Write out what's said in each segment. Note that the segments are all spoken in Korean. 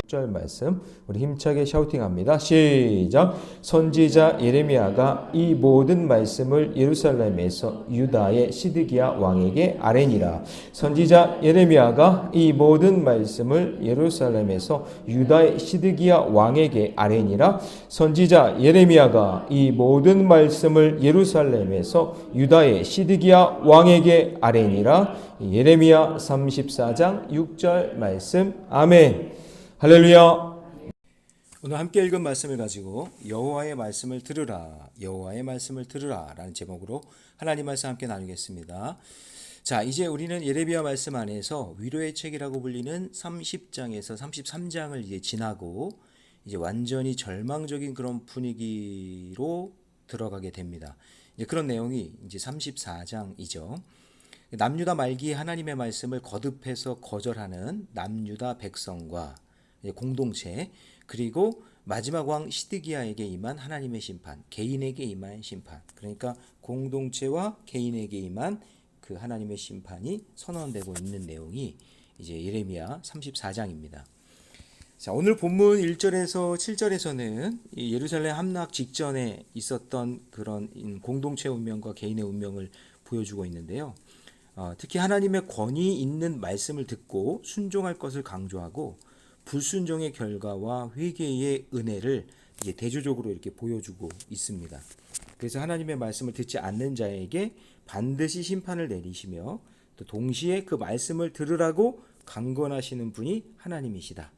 6절 말씀 우리 힘차게 샤우팅합니다. 시작. 선지자 예레미야가 이 모든 말씀을 예루살렘에서 유다의 시드기야 왕에게 아뢰니라. 선지자 예레미야가 이 모든 말씀을 예루살렘에서 유다의 시드기야 왕에게 아뢰니라. 선지자 예레미야가 이 모든 말씀을 예루살렘에서 유다의 시드기야 왕에게 아뢰니라. 예레미야 34장 6절 말씀. 아멘. 할렐루야. 오늘 함께 읽은 말씀을 가지고 여호와의 말씀을 들으라, 여호와의 말씀을 들으라 라는 제목으로 하나님 말씀 함께 나누겠습니다. 자, 이제 우리는 예레미야 말씀 안에서 위로의 책이라고 불리는 30장에서 33장을 이제 지나고 이제 완전히 절망적인 그런 분위기로 들어가게 됩니다. 이제 그런 내용이 이제 34장이죠. 남유다 말기에 하나님의 말씀을 거듭해서 거절하는 남유다 백성과 공동체, 그리고 마지막 왕 시드기야에게 임한 하나님의 심판, 개인에게 임한 심판, 그러니까 공동체와 개인에게 임한 그 하나님의 심판이 선언되고 있는 내용이 이제 예레미야 34장입니다. 자, 오늘 본문 1절에서 7절에서는 이 예루살렘 함락 직전에 있었던 그런 공동체 운명과 개인의 운명을 보여주고 있는데요. 특히 하나님의 권위 있는 말씀을 듣고 순종할 것을 강조하고 불순종의 결과와 회개의 은혜를 이제 대조적으로 이렇게 보여주고 있습니다. 그래서 하나님의 말씀을 듣지 않는 자에게 반드시 심판을 내리시며 또 동시에 그 말씀을 들으라고 강권하시는 분이 하나님이시다.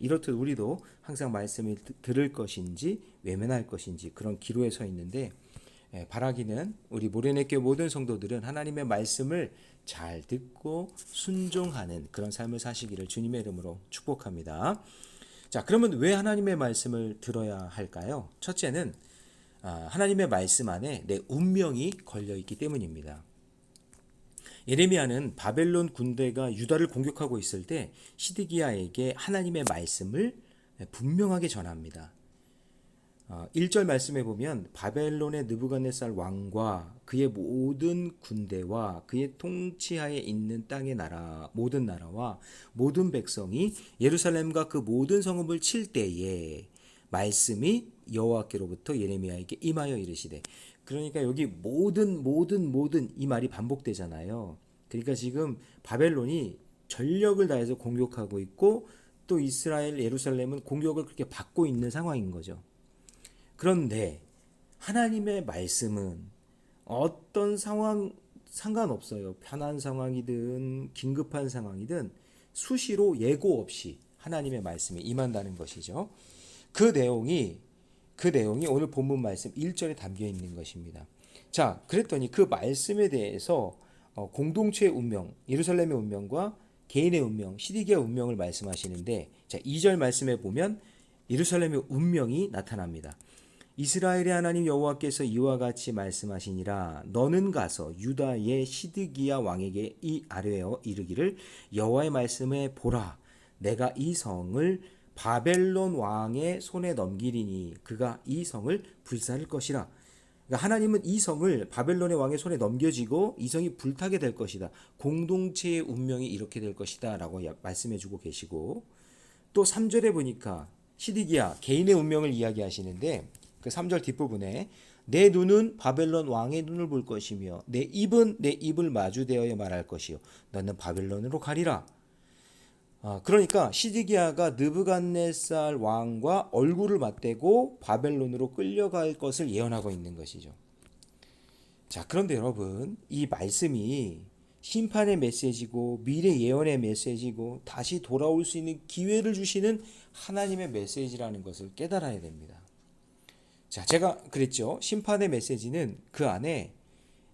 이렇듯 우리도 항상 말씀을 들을 것인지 외면할 것인지 그런 기로에 서 있는데, 바라기는 우리 모래내교 모든 성도들은 하나님의 말씀을 잘 듣고 순종하는 그런 삶을 사시기를 주님의 이름으로 축복합니다. 자, 그러면 왜 하나님의 말씀을 들어야 할까요? 첫째는 하나님의 말씀 안에 내 운명이 걸려있기 때문입니다. 예레미야는 바벨론 군대가 유다를 공격하고 있을 때 시드기야에게 하나님의 말씀을 분명하게 전합니다. 1절 말씀에 보면 바벨론의 느부갓네살 왕과 그의 모든 군대와 그의 통치하에 있는 땅의 나라, 모든 나라와 모든 백성이 예루살렘과 그 모든 성읍을 칠 때에 말씀이 여호와께로부터 예레미야에게 임하여 이르시되, 그러니까 여기 모든 이 말이 반복되잖아요. 그러니까 지금 바벨론이 전력을 다해서 공격하고 있고 또 이스라엘 예루살렘은 공격을 그렇게 받고 있는 상황인 거죠. 그런데 하나님의 말씀은 어떤 상황 상관없어요. 편한 상황이든 긴급한 상황이든 수시로 예고 없이 하나님의 말씀이 임한다는 것이죠. 그 내용이 오늘 본문 말씀 1절에 담겨 있는 것입니다. 자, 그랬더니 그 말씀에 대해서 공동체의 운명, 예루살렘의 운명과 개인의 운명, 시드기야 운명을 말씀하시는데, 자, 2절 말씀에 보면 예루살렘의 운명이 나타납니다. 이스라엘의 하나님 여호와께서 이와 같이 말씀하시니라. 너는 가서 유다의 시드기야 왕에게 이 아뢰어 이르기를, 여호와의 말씀에 보라, 내가 이 성을 바벨론 왕의 손에 넘기리니 그가 이 성을 불사를 것이라. 그러니까 하나님은 이 성을 바벨론의 왕의 손에 넘겨지고 이 성이 불타게 될 것이다. 공동체의 운명이 이렇게 될 것이다 라고 말씀해 주고 계시고, 또 3절에 보니까 시드기야 개인의 운명을 이야기하시는데, 그 3절 뒷부분에 내 눈은 바벨론 왕의 눈을 볼 것이며 내 입은 내 입을 마주대어야 말할 것이요 너는 바벨론으로 가리라. 그러니까 시드기야가 느부갓네살 왕과 얼굴을 맞대고 바벨론으로 끌려갈 것을 예언하고 있는 것이죠. 자, 그런데 여러분, 이 말씀이 심판의 메시지고 미래 예언의 메시지고 다시 돌아올 수 있는 기회를 주시는 하나님의 메시지라는 것을 깨달아야 됩니다. 자, 제가 그랬죠. 심판의 메시지는 그 안에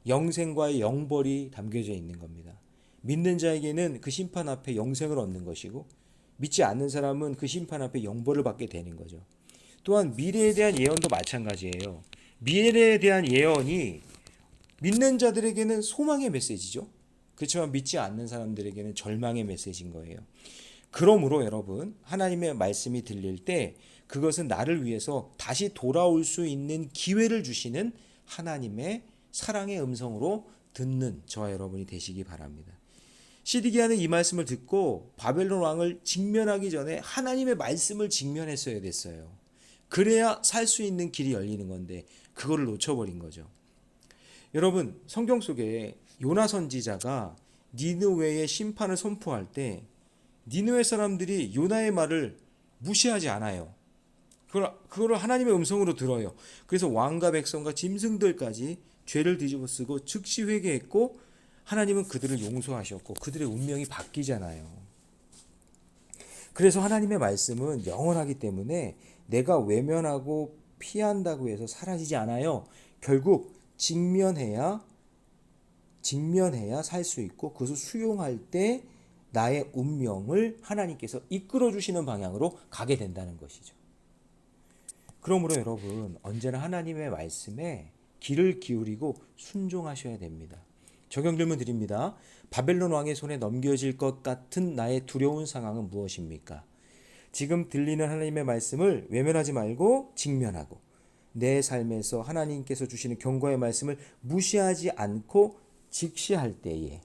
영생과의 영벌이 담겨져 있는 겁니다. 믿는 자에게는 그 심판 앞에 영생을 얻는 것이고, 믿지 않는 사람은 그 심판 앞에 영벌을 받게 되는 거죠. 또한 미래에 대한 예언도 마찬가지예요. 미래에 대한 예언이 믿는 자들에게는 소망의 메시지죠. 그렇지만 믿지 않는 사람들에게는 절망의 메시지인 거예요. 그러므로 여러분, 하나님의 말씀이 들릴 때 그것은 나를 위해서 다시 돌아올 수 있는 기회를 주시는 하나님의 사랑의 음성으로 듣는 저와 여러분이 되시기 바랍니다. 시드기야는 이 말씀을 듣고 바벨론 왕을 직면하기 전에 하나님의 말씀을 직면했어야 됐어요. 그래야 살 수 있는 길이 열리는 건데 그거를 놓쳐버린 거죠. 여러분, 성경 속에 요나 선지자가 니느웨의 심판을 선포할 때 니느웨 사람들이 요나의 말을 무시하지 않아요. 그걸 하나님의 음성으로 들어요. 그래서 왕과 백성과 짐승들까지 죄를 뒤집어 쓰고 즉시 회개했고 하나님은 그들을 용서하셨고 그들의 운명이 바뀌잖아요. 그래서 하나님의 말씀은 영원하기 때문에 내가 외면하고 피한다고 해서 사라지지 않아요. 결국 직면해야 살 수 있고 그것을 수용할 때 나의 운명을 하나님께서 이끌어 주시는 방향으로 가게 된다는 것이죠. 그러므로 여러분 언제나 하나님의 말씀에 귀를 기울이고 순종하셔야 됩니다. 적용 질문 드립니다. 바벨론 왕의 손에 넘겨질 것 같은 나의 두려운 상황은 무엇입니까? 지금 들리는 하나님의 말씀을 외면하지 말고 직면하고 내 삶에서 하나님께서 주시는 경고의 말씀을 무시하지 않고 직시할 때에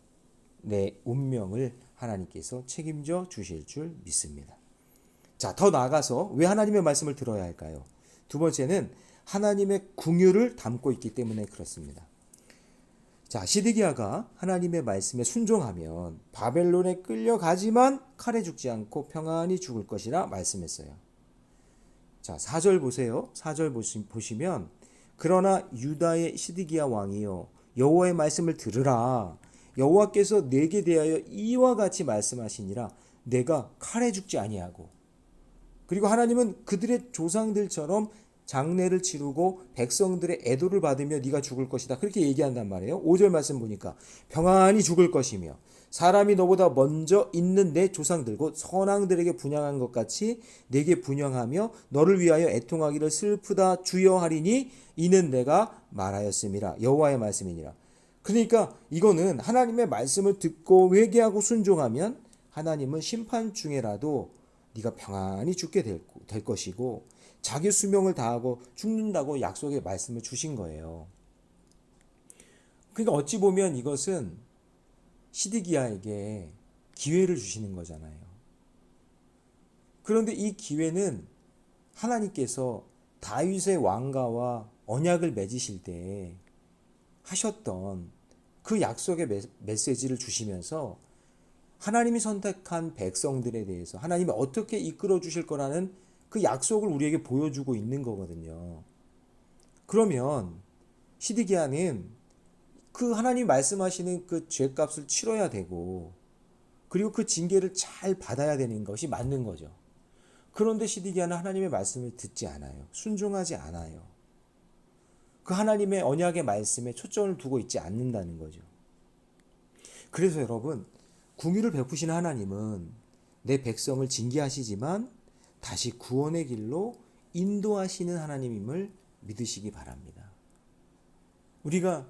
내 운명을 하나님께서 책임져 주실 줄 믿습니다. 자, 더 나아가서 왜 하나님의 말씀을 들어야 할까요? 두 번째는 하나님의 궁유를 담고 있기 때문에 그렇습니다. 자, 시드기야가 하나님의 말씀에 순종하면 바벨론에 끌려가지만 칼에 죽지 않고 평안히 죽을 것이라 말씀했어요. 자, 4절 보세요. 4절 보시면 그러나 유다의 시드기야 왕이여 여호와의 말씀을 들으라. 여호와께서 내게 대하여 이와 같이 말씀하시니라. 내가 칼에 죽지 아니하고. 그리고 하나님은 그들의 조상들처럼 장례를 치르고 백성들의 애도를 받으며 네가 죽을 것이다. 그렇게 얘기한단 말이에요. 5절 말씀 보니까 평안히 죽을 것이며 사람이 너보다 먼저 있는 내 조상들 곧 선왕들에게 분향한 것 같이 내게 분향하며 너를 위하여 애통하기를 슬프다 주여 하리니 이는 내가 말하였음이라. 여호와의 말씀이니라. 그러니까 이거는 하나님의 말씀을 듣고 회개하고 순종하면 하나님은 심판 중에라도 네가 평안히 죽게 될 것이고 자기 수명을 다하고 죽는다고 약속의 말씀을 주신 거예요. 그러니까 어찌 보면 이것은 시드기야에게 기회를 주시는 거잖아요. 그런데 이 기회는 하나님께서 다윗의 왕가와 언약을 맺으실 때 하셨던 그 약속의 메시지를 주시면서 하나님이 선택한 백성들에 대해서 하나님이 어떻게 이끌어 주실 거라는 그 약속을 우리에게 보여주고 있는 거거든요. 그러면 시드기야는 그 하나님 말씀하시는 그 죄값을 치러야 되고 그리고 그 징계를 잘 받아야 되는 것이 맞는 거죠. 그런데 시드기야는 하나님의 말씀을 듣지 않아요. 순종하지 않아요. 그 하나님의 언약의 말씀에 초점을 두고 있지 않는다는 거죠. 그래서 여러분 궁유를 베푸시는 하나님은 내 백성을 징계하시지만 다시 구원의 길로 인도하시는 하나님임을 믿으시기 바랍니다. 우리가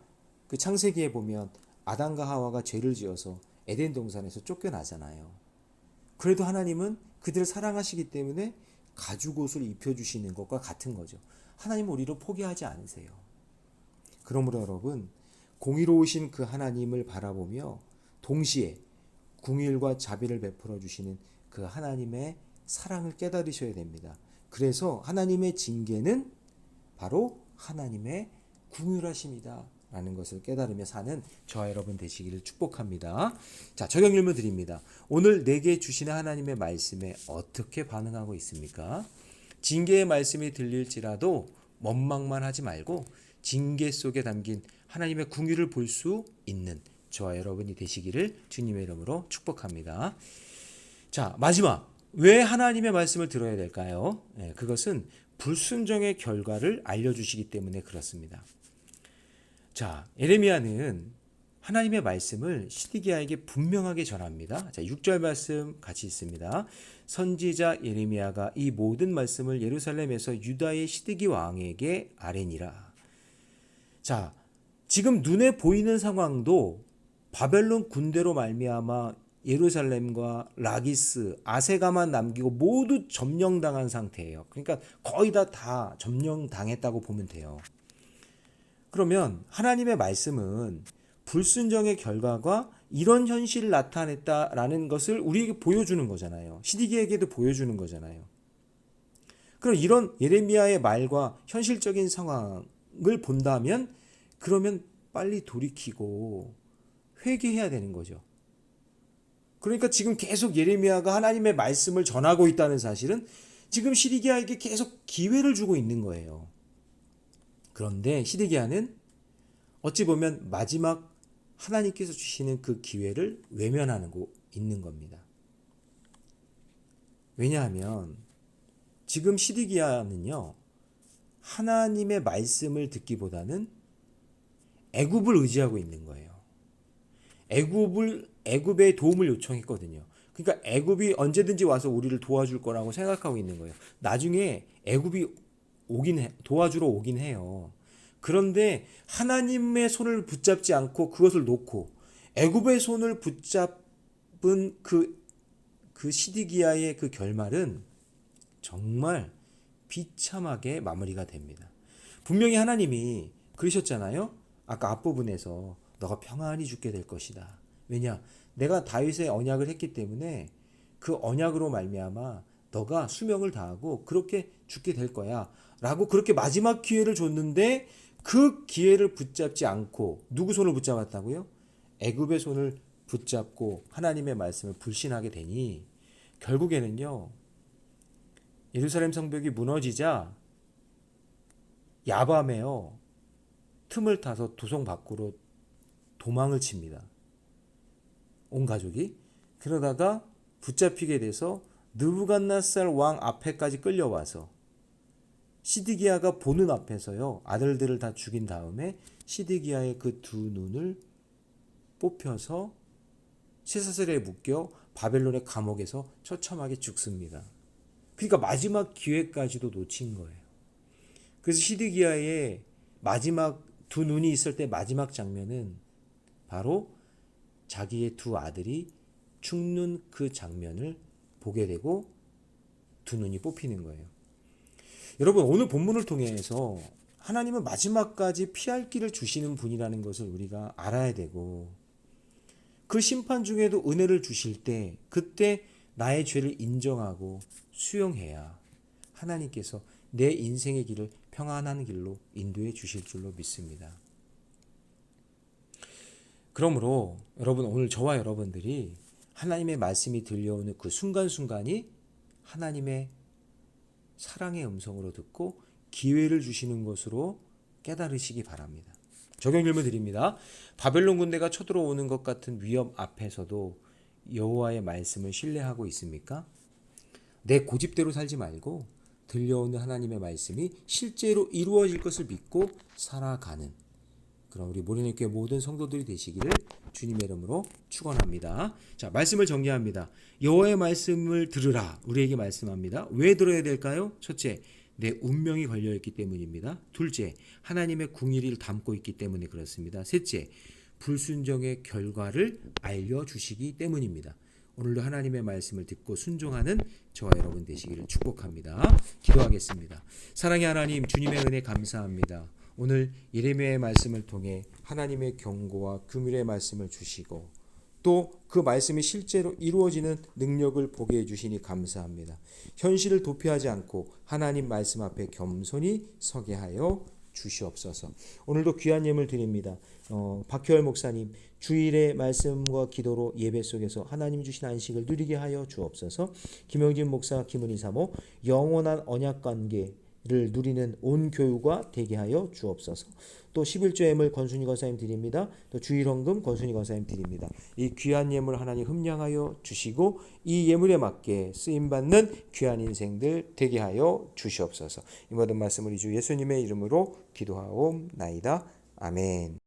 그 창세기에 보면 아담과 하와가 죄를 지어서 에덴 동산에서 쫓겨나잖아요. 그래도 하나님은 그들을 사랑하시기 때문에 가죽옷을 입혀주시는 것과 같은 거죠. 하나님은 우리를 포기하지 않으세요. 그러므로 여러분 공의로우신 그 하나님을 바라보며 동시에 궁일과 자비를 베풀어 주시는 그 하나님의 사랑을 깨달으셔야 됩니다. 그래서 하나님의 징계는 바로 하나님의 궁휼하심이다 라는 것을 깨달으며 사는 저와 여러분 되시기를 축복합니다. 자, 적용 질문 드립니다. 오늘 내게 주시는 하나님의 말씀에 어떻게 반응하고 있습니까? 징계의 말씀이 들릴지라도 원망만 하지 말고 징계 속에 담긴 하나님의 궁휼을 볼 수 있는 저와 여러분이 되시기를 주님의 이름으로 축복합니다. 자, 마지막. 왜 하나님의 말씀을 들어야 될까요? 그것은 불순종의 결과를 알려주시기 때문에 그렇습니다. 자, 예레미야는 하나님의 말씀을 시드기야에게 분명하게 전합니다. 자, 6절 말씀 같이 있습니다. 선지자 예레미야가 이 모든 말씀을 예루살렘에서 유다의 시드기 왕에게 아뢰니라. 자, 지금 눈에 보이는 상황도 바벨론 군대로 말미암아 예루살렘과 라기스, 아세가만 남기고 모두 점령당한 상태예요. 그러니까 거의 다 점령당했다고 보면 돼요. 그러면 하나님의 말씀은 불순종의 결과가 이런 현실을 나타냈다라는 것을 우리에게 보여주는 거잖아요. 시드기야에게도 보여주는 거잖아요. 그럼 이런 예레미야의 말과 현실적인 상황을 본다면 그러면 빨리 돌이키고 회개해야 되는 거죠. 그러니까 지금 계속 예레미야가 하나님의 말씀을 전하고 있다는 사실은 지금 시드기야에게 계속 기회를 주고 있는 거예요. 그런데 시드기야는 어찌 보면 마지막 하나님께서 주시는 그 기회를 외면하고 있는 겁니다. 왜냐하면 지금 시드기야는요, 하나님의 말씀을 듣기보다는 애굽을 의지하고 있는 거예요. 애굽의 도움을 요청했거든요. 그러니까 애굽이 언제든지 와서 우리를 도와줄 거라고 생각하고 있는 거예요. 나중에 애굽이 도와주러 오긴 해요. 그런데 하나님의 손을 붙잡지 않고 그것을 놓고 애굽의 손을 붙잡은 그 시드기야의 그 결말은 정말 비참하게 마무리가 됩니다. 분명히 하나님이 그러셨잖아요. 아까 앞부분에서 너가 평안히 죽게 될 것이다. 왜냐? 내가 다윗의 언약을 했기 때문에 그 언약으로 말미암아 너가 수명을 다하고 그렇게 죽게 될 거야. 라고 그렇게 마지막 기회를 줬는데 그 기회를 붙잡지 않고 누구 손을 붙잡았다고요? 애굽의 손을 붙잡고 하나님의 말씀을 불신하게 되니 결국에는요. 예루살렘 성벽이 무너지자 야밤에요. 틈을 타서 도성 밖으로 도망을 칩니다. 온 가족이. 그러다가 붙잡히게 돼서 느부갓네살 왕 앞에까지 끌려와서 시드기야가 보는 앞에서요. 아들들을 다 죽인 다음에 시드기야의 그 두 눈을 뽑혀서 쇠사슬에 묶여 바벨론의 감옥에서 처참하게 죽습니다. 그러니까 마지막 기회까지도 놓친 거예요. 그래서 시드기야의 마지막 두 눈이 있을 때 마지막 장면은 바로 자기의 두 아들이 죽는 그 장면을 보게 되고 두 눈이 뽑히는 거예요. 여러분, 오늘 본문을 통해서 하나님은 마지막까지 피할 길을 주시는 분이라는 것을 우리가 알아야 되고 그 심판 중에도 은혜를 주실 때 그때 나의 죄를 인정하고 수용해야 하나님께서 내 인생의 길을 평안한 길로 인도해 주실 줄로 믿습니다. 그러므로 여러분, 오늘 저와 여러분들이 하나님의 말씀이 들려오는 그 순간순간이 하나님의 사랑의 음성으로 듣고 기회를 주시는 것으로 깨달으시기 바랍니다. 적용 질문 드립니다. 바벨론 군대가 쳐들어오는 것 같은 위협 앞에서도 여호와의 말씀을 신뢰하고 있습니까? 내 고집대로 살지 말고 들려오는 하나님의 말씀이 실제로 이루어질 것을 믿고 살아가는 그런 우리 모래내교회 모든 성도들이 되시기를 주님의 이름으로 축원합니다. 자, 말씀을 정리합니다. 여호와의 말씀을 들으라 우리에게 말씀합니다. 왜 들어야 될까요? 첫째, 내 운명이 걸려있기 때문입니다. 둘째, 하나님의 궁일을 담고 있기 때문에 그렇습니다. 셋째, 불순종의 결과를 알려주시기 때문입니다. 오늘도 하나님의 말씀을 듣고 순종하는 저와 여러분 되시기를 축복합니다. 기도하겠습니다. 사랑의 하나님, 주님의 은혜 감사합니다. 오늘 예레미야의 말씀을 통해 하나님의 경고와 긍휼의 말씀을 주시고 또 그 말씀이 실제로 이루어지는 능력을 보게 해주시니 감사합니다. 현실을 도피하지 않고 하나님 말씀 앞에 겸손히 서게 하여 주시옵소서. 오늘도 귀한 예물 드립니다. 박효열 목사님 주일의 말씀과 기도로 예배 속에서 하나님 주신 안식을 누리게 하여 주옵소서. 김영진 목사 김은희 사모 영원한 언약 관계를 누리는 온 교우가 되게 하여 주옵소서. 또 11조 예물 권순희 권사님 드립니다. 또 주일 헌금 권순희 권사님 드립니다. 이 귀한 예물 하나님 흠량하여 주시고 이 예물에 맞게 쓰임받는 귀한 인생들 되게 하여 주시옵소서. 이 모든 말씀을 우리 주 예수님의 이름으로 기도하옵나이다. 아멘.